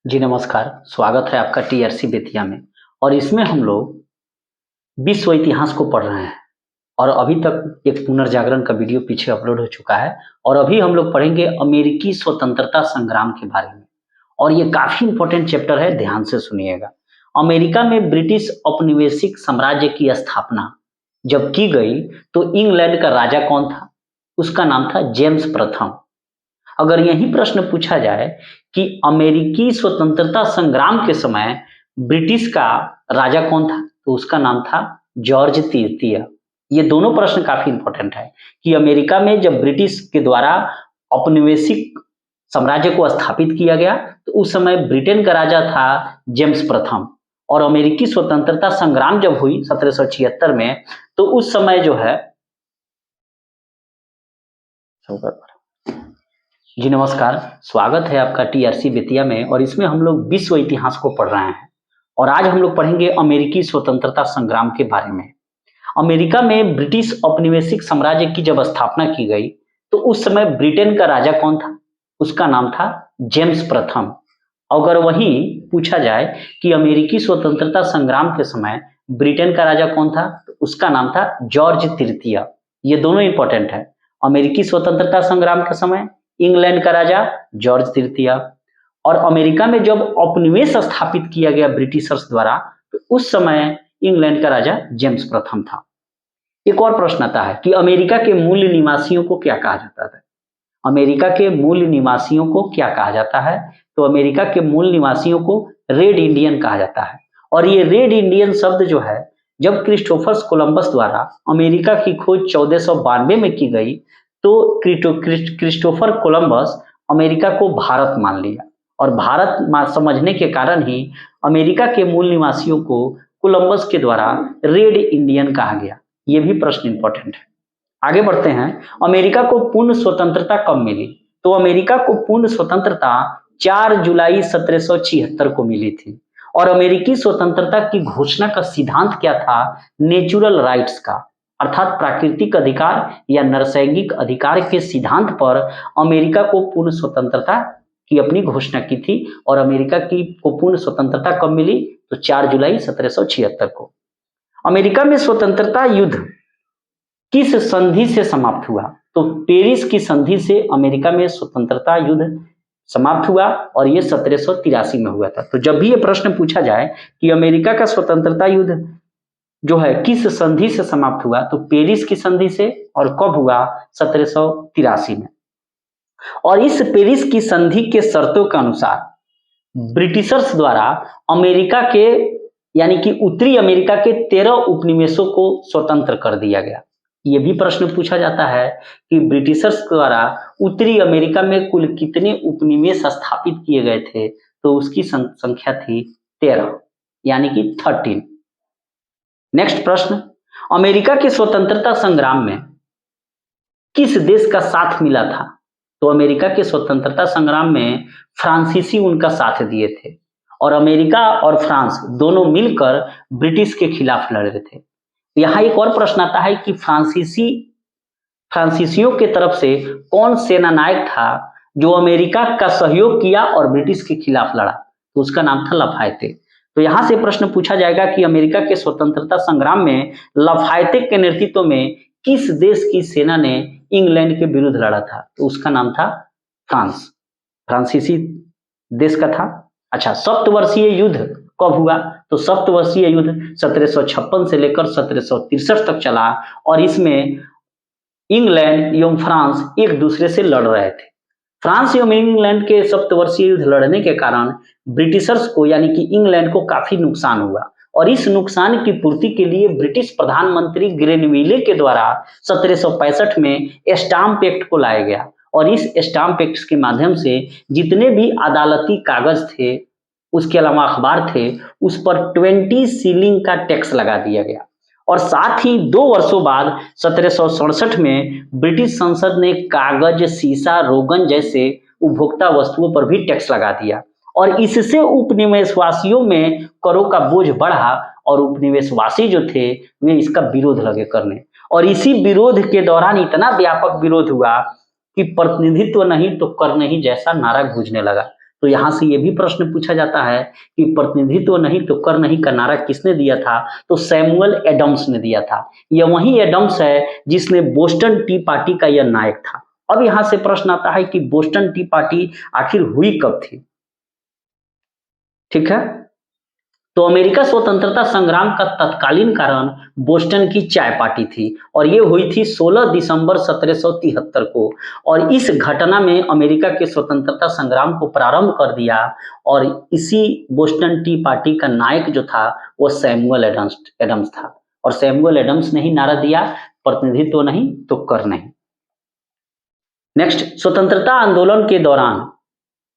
जी नमस्कार, स्वागत है आपका टीआरसी बेतिया में। और इसमें हम लोग विश्व इतिहास को पढ़ रहे हैं और अभी तक एक पुनर्जागरण का वीडियो पीछे अपलोड हो चुका है और अभी हम लोग पढ़ेंगे अमेरिकी स्वतंत्रता संग्राम के बारे में। और ये काफ़ी इम्पोर्टेंट चैप्टर है, ध्यान से सुनिएगा। अमेरिका में ब्रिटिश औपनिवेशिक साम्राज्य की स्थापना जब की गई तो इंग्लैंड का राजा कौन था? उसका नाम था जेम्स प्रथम। अगर यही प्रश्न पूछा जाए कि अमेरिकी स्वतंत्रता संग्राम के समय ब्रिटिश का राजा कौन था, तो उसका नाम था जॉर्ज तृतीय। ये दोनों प्रश्न काफी इंपॉर्टेंट है कि अमेरिका में जब ब्रिटिश के द्वारा औपनिवेशिक साम्राज्य को स्थापित किया गया तो उस समय ब्रिटेन का राजा था जेम्स प्रथम। और अमेरिकी स्वतंत्रता संग्राम जब हुई 1776 में, तो उस समय जो है जी नमस्कार, स्वागत है आपका टीआरसी बेतिया में। और इसमें हम लोग विश्व इतिहास को पढ़ रहे हैं और आज हम लोग पढ़ेंगे अमेरिकी स्वतंत्रता संग्राम के बारे में। अमेरिका में ब्रिटिश औपनिवेशिक साम्राज्य की जब स्थापना की गई तो उस समय ब्रिटेन का राजा कौन था? उसका नाम था जेम्स प्रथम। अगर वही पूछा जाए कि अमेरिकी स्वतंत्रता संग्राम के समय ब्रिटेन का राजा कौन था, तो उसका नाम था जॉर्ज तृतीय। ये दोनों इंपॉर्टेंट है। अमेरिकी स्वतंत्रता संग्राम के समय इंग्लैंड का राजा जॉर्ज तृतीय, और अमेरिका में जब औपनिवेश स्थापित किया गया ब्रिटिशर्स द्वारा तो उस समय इंग्लैंड का राजा जेम्स प्रथम था। एक और प्रश्न आता है कि अमेरिका के मूल निवासियों को क्या कहा जाता था? अमेरिका के मूल निवासियों को क्या कहा जाता है? तो अमेरिका के मूल निवासियों को रेड इंडियन कहा जाता है। और ये रेड इंडियन शब्द जो है, जब क्रिस्टोफर कोलंबस द्वारा अमेरिका की खोज 1492 में की गई तो क्रिस्टोफर कोलंबस अमेरिका को भारत मान लिया और भारत समझने के कारण ही अमेरिका के मूल निवासियों को कोलंबस के द्वारा रेड इंडियन कहा गया। ये भी प्रश्न इंपॉर्टेंट है। आगे बढ़ते हैं। अमेरिका को पूर्ण स्वतंत्रता कब मिली? तो अमेरिका को पूर्ण स्वतंत्रता 4 जुलाई 1776 को मिली थी। और अमेरिकी स्वतंत्रता की घोषणा का सिद्धांत क्या था? नेचुरल राइट्स का, अर्थात प्राकृतिक अधिकार या नैसर्गिक अधिकार के सिद्धांत पर अमेरिका को पूर्ण स्वतंत्रता की अपनी घोषणा की थी। और अमेरिका की को पूर्ण स्वतंत्रता कब मिली? तो 4 जुलाई 1776 को। अमेरिका में स्वतंत्रता युद्ध किस संधि से समाप्त हुआ? तो पेरिस की संधि से अमेरिका में स्वतंत्रता युद्ध समाप्त हुआ और ये 1783 में हुआ था। तो जब भी ये प्रश्न पूछा जाए कि अमेरिका का स्वतंत्रता युद्ध जो है किस संधि से समाप्त हुआ, तो पेरिस की संधि से। और कब हुआ? 1783 में। और इस पेरिस की संधि के शर्तों के अनुसार ब्रिटिशर्स द्वारा अमेरिका के यानी कि उत्तरी अमेरिका के 13 उपनिवेशों को स्वतंत्र कर दिया गया। ये भी प्रश्न पूछा जाता है कि ब्रिटिशर्स द्वारा उत्तरी अमेरिका में कुल कितने उपनिवेश स्थापित किए गए थे, तो उसकी संख्या थी 13 यानी कि 13। नेक्स्ट प्रश्न, अमेरिका के स्वतंत्रता संग्राम में किस देश का साथ मिला था? तो अमेरिका के स्वतंत्रता संग्राम में फ्रांसीसी उनका साथ दिए थे और अमेरिका और फ्रांस दोनों मिलकर ब्रिटिश के खिलाफ लड़ रहे थे। यहाँ एक और प्रश्न आता है कि फ्रांसीसियों के तरफ से कौन सेना नायक था जो अमेरिका का सहयोग किया और ब्रिटिश के खिलाफ लड़ा? तो उसका नाम था लफायते। तो यहाँ से प्रश्न पूछा जाएगा कि अमेरिका के स्वतंत्रता संग्राम में लफायते के नेतृत्व में किस देश की सेना ने इंग्लैंड के विरुद्ध लड़ा था? तो उसका नाम था फ्रांस, फ्रांसीसी देश का था। अच्छा, सप्तवर्षीय युद्ध कब हुआ? तो सप्तवर्षीय युद्ध 1756 से लेकर 1763 तक चला और इसमें इंग्लैंड एवं फ्रांस एक दूसरे से लड़ रहे थे। फ्रांस एवं इंग्लैंड के सप्तवर्षीय युद्ध लड़ने के कारण ब्रिटिशर्स को यानी कि इंग्लैंड को काफी नुकसान हुआ और इस नुकसान की पूर्ति के लिए ब्रिटिश प्रधानमंत्री ग्रेनविले के द्वारा 1765 में स्टाम्प एक्ट को लाया गया और इस स्टाम्प एक्ट के माध्यम से जितने भी अदालती कागज थे, उसके अलावा अखबार थे, उस पर 20 सीलिंग का टैक्स लगा दिया गया। और साथ ही 2 वर्षों बाद 1767 में ब्रिटिश संसद ने कागज, शीशा, रोगन जैसे उपभोक्ता वस्तुओं पर भी टैक्स लगा दिया और इससे उपनिवेशवासियों में करों का बोझ बढ़ा और उपनिवेशवासी जो थे वे इसका विरोध लगे करने। और इसी विरोध के दौरान इतना व्यापक विरोध हुआ कि प्रतिनिधित्व नहीं तो कर नहीं जैसा नारा गूंजने लगा। तो यहाँ से ये भी प्रश्न पूछा जाता है कि प्रतिनिधित्व नहीं तो कर नहीं का नारा किसने दिया था? तो सैमुअल एडम्स ने दिया था। यह वही एडम्स है जिसने बोस्टन टी पार्टी का यह नायक था। अब यहाँ से प्रश्न आता है कि बोस्टन टी पार्टी आखिर हुई कब थी? ठीक है, तो अमेरिका स्वतंत्रता संग्राम का तत्कालीन कारण बोस्टन की चाय पार्टी थी और ये हुई थी 16 दिसंबर 1773 को। और इस घटना में अमेरिका के स्वतंत्रता संग्राम को प्रारंभ कर दिया और इसी बोस्टन टी पार्टी का नायक जो था वो सैमुअल एडम्स था। और सैमुअल एडम्स ने ही नारा दिया, प्रतिनिधित्व नहीं तो कर नहीं। नेक्स्ट, स्वतंत्रता आंदोलन के दौरान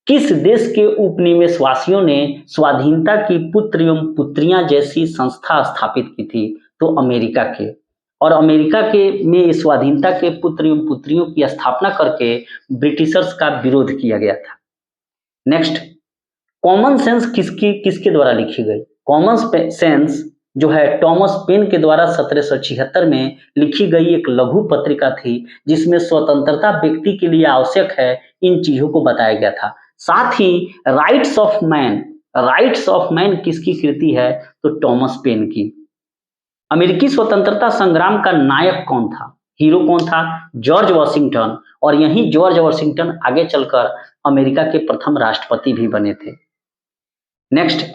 किस देश के उपनिवेशवासियों ने स्वाधीनता की पुत्र एवं पुत्रियां जैसी संस्था स्थापित की थी? तो अमेरिका के। और अमेरिका के में स्वाधीनता के पुत्र एवं पुत्रियों की स्थापना करके ब्रिटिशर्स का विरोध किया गया था। नेक्स्ट, कॉमन सेंस किसके द्वारा लिखी गई? कॉमन सेंस जो है टॉमस पेन के द्वारा 1776 में लिखी गई एक लघु पत्रिका थी जिसमें स्वतंत्रता व्यक्ति के लिए आवश्यक है इन चीजों को बताया गया था। साथ ही राइट्स ऑफ मैन किसकी कृति है? तो टॉमस पेन की। अमेरिकी स्वतंत्रता संग्राम का नायक कौन था? हीरो कौन था? George Washington. और यही जॉर्ज वॉशिंगटन आगे चलकर अमेरिका के प्रथम राष्ट्रपति भी बने थे। नेक्स्ट,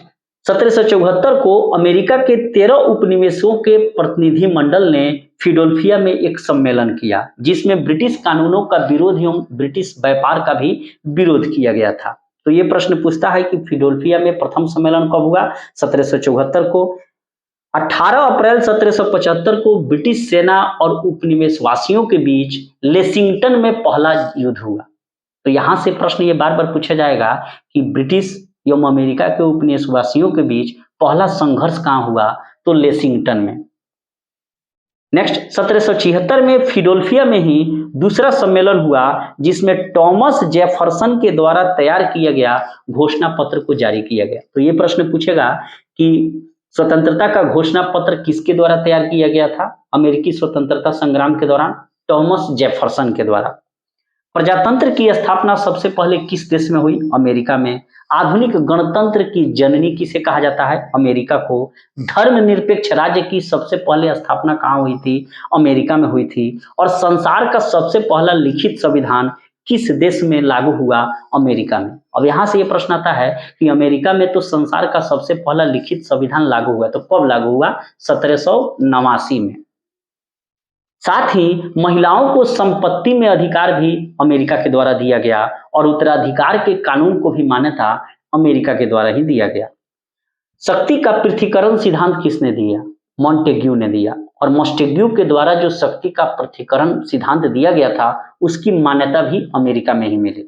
1774 को अमेरिका के 13 उपनिवेशों के प्रतिनिधि मंडल ने फिलाडेल्फिया में एक सम्मेलन किया जिसमें ब्रिटिश कानूनों का विरोध एवं ब्रिटिश व्यापार का भी विरोध किया गया था। तो ये प्रश्न पूछता है कि फिलाडेल्फिया में प्रथम सम्मेलन कब हुआ? 1774 को। 18 अप्रैल 1775 को ब्रिटिश सेना और उपनिवेशवासियों के बीच लेसिंगटन में पहला युद्ध हुआ। तो यहां से प्रश्न ये बार बार पूछा जाएगा कि ब्रिटिश एवं अमेरिका के उपनिवेशवासियों के बीच पहला संघर्ष कहां हुआ? तो लेसिंगटन में। नेक्स्ट, 1776 में फिलाडेल्फिया में ही दूसरा सम्मेलन हुआ जिसमें टॉमस जेफरसन के द्वारा तैयार किया गया घोषणा पत्र को जारी किया गया। तो ये प्रश्न पूछेगा कि स्वतंत्रता का घोषणा पत्र किसके द्वारा तैयार किया गया था अमेरिकी स्वतंत्रता संग्राम के दौरान? टॉमस जेफरसन के द्वारा। प्रजातंत्र की स्थापना सबसे पहले किस देश में हुई? अमेरिका में। आधुनिक गणतंत्र की जननी किसे कहा जाता है? अमेरिका को। धर्मनिरपेक्ष राज्य की सबसे पहले स्थापना कहाँ हुई थी? अमेरिका में हुई थी। और संसार का सबसे पहला लिखित संविधान किस देश में लागू हुआ? अमेरिका में। अब यहाँ से ये प्रश्न आता है कि अमेरिका में तो संसार का सबसे पहला लिखित संविधान लागू हुआ, तो कब लागू हुआ? 1789 में। साथ ही महिलाओं को संपत्ति में अधिकार भी अमेरिका के द्वारा दिया गया और उत्तराधिकार के कानून को भी मान्यता अमेरिका के द्वारा ही दिया गया। शक्ति का पृथक्करण सिद्धांत किसने दिया? मॉन्टेग्यू ने दिया। और मॉन्टेग्यू के द्वारा जो शक्ति का पृथक्करण सिद्धांत दिया गया था उसकी मान्यता भी अमेरिका में ही मिली।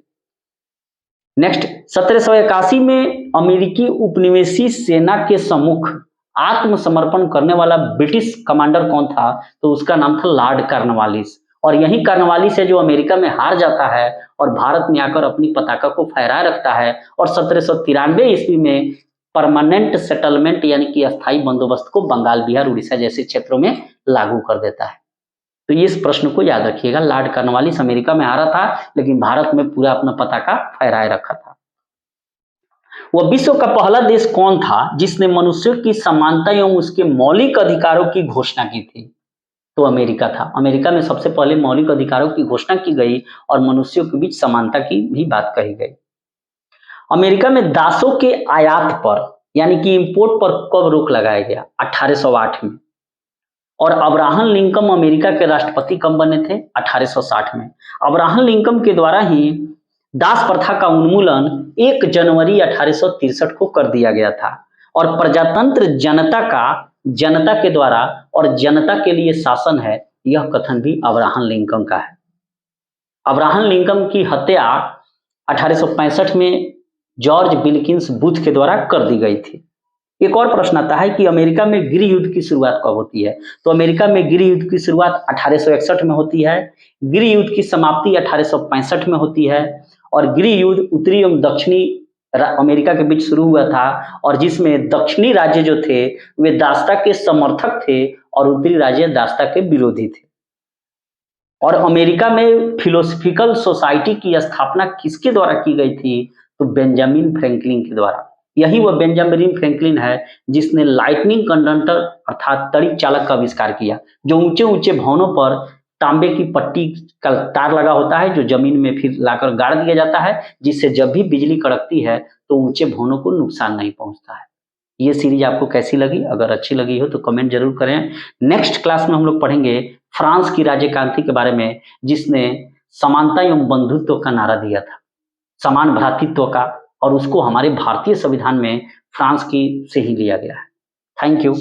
नेक्स्ट, 1781 में अमेरिकी उपनिवेशी सेना के सम्मुख आत्मसमर्पण करने वाला ब्रिटिश कमांडर कौन था? तो उसका नाम था लॉर्ड कॉर्नवालिस। और यही कॉर्नवालिस है जो अमेरिका में हार जाता है और भारत में आकर अपनी पताका को फहराए रखता है और 1793 ईस्वी में परमानेंट सेटलमेंट यानी कि अस्थायी बंदोबस्त को बंगाल, बिहार, उड़ीसा जैसे क्षेत्रों में लागू कर देता है। तो इस प्रश्न को याद रखिएगा, लॉर्ड कॉर्नवालिस अमेरिका में हारा था लेकिन भारत में पूरा अपना पताका फहराए रखा था। वह विश्व का पहला देश कौन था जिसने मनुष्यों की समानता एवं उसके मौलिक अधिकारों की घोषणा की थी? तो अमेरिका था। अमेरिका में सबसे पहले मौलिक अधिकारों की घोषणा की गई और मनुष्यों के बीच समानता की भी बात कही गई। अमेरिका में दासों के आयात पर यानी कि इंपोर्ट पर कब रोक लगाया गया? 1808 में। और अब्राहम लिंकन अमेरिका के राष्ट्रपति कब बने थे? 1860 में। अब्राहम लिंकन के द्वारा ही दास प्रथा का उन्मूलन 1 जनवरी 1863 को कर दिया गया था। और प्रजातंत्र जनता के द्वारा और जनता के लिए शासन है, यह कथन भी अब्राहम लिंकन का है। अब्राहम लिंकन की हत्या 1865 में जॉर्ज विल्किंस बूथ के द्वारा कर दी गई थी। एक और प्रश्न आता है कि अमेरिका में गृह युद्ध की शुरुआत कब होती है? तो अमेरिका में गृह युद्ध की शुरुआत 1861 में होती है। गृह युद्ध की समाप्ति 1865 में होती है। और गृह युद्ध उत्तरी एवं दक्षिणी अमेरिका के बीच शुरू हुआ था और जिसमें दक्षिणी राज्य जो थे वे दासता के समर्थक थे और उत्तरी राज्य दासता के विरोधी थे। और अमेरिका में फिलोसफिकल सोसाइटी की स्थापना किसके द्वारा की गई थी? तो बेंजामिन फ्रैंकलिन के द्वारा। यही वह बेंजामिन फ्रैंकलिन है जिसने लाइटनिंग कंडक्टर अर्थात तड़िक चालक का आविष्कार किया, जो ऊंचे ऊंचे भवनों पर तांबे की पट्टी का तार लगा होता है, जो जमीन में फिर लाकर गाड़ दिया जाता है, जिससे जब भी बिजली कड़कती है तो ऊंचे भवनों को नुकसान नहीं पहुंचता है। ये सीरीज आपको कैसी लगी? अगर अच्छी लगी हो तो कमेंट जरूर करें। नेक्स्ट क्लास में हम लोग पढ़ेंगे फ्रांस की राज्य क्रांति के बारे में, जिसने समानता एवं बंधुत्व का नारा दिया था, समान भ्रातृत्व का, और उसको हमारे भारतीय संविधान में फ्रांस की से ही लिया गया है। Thank you.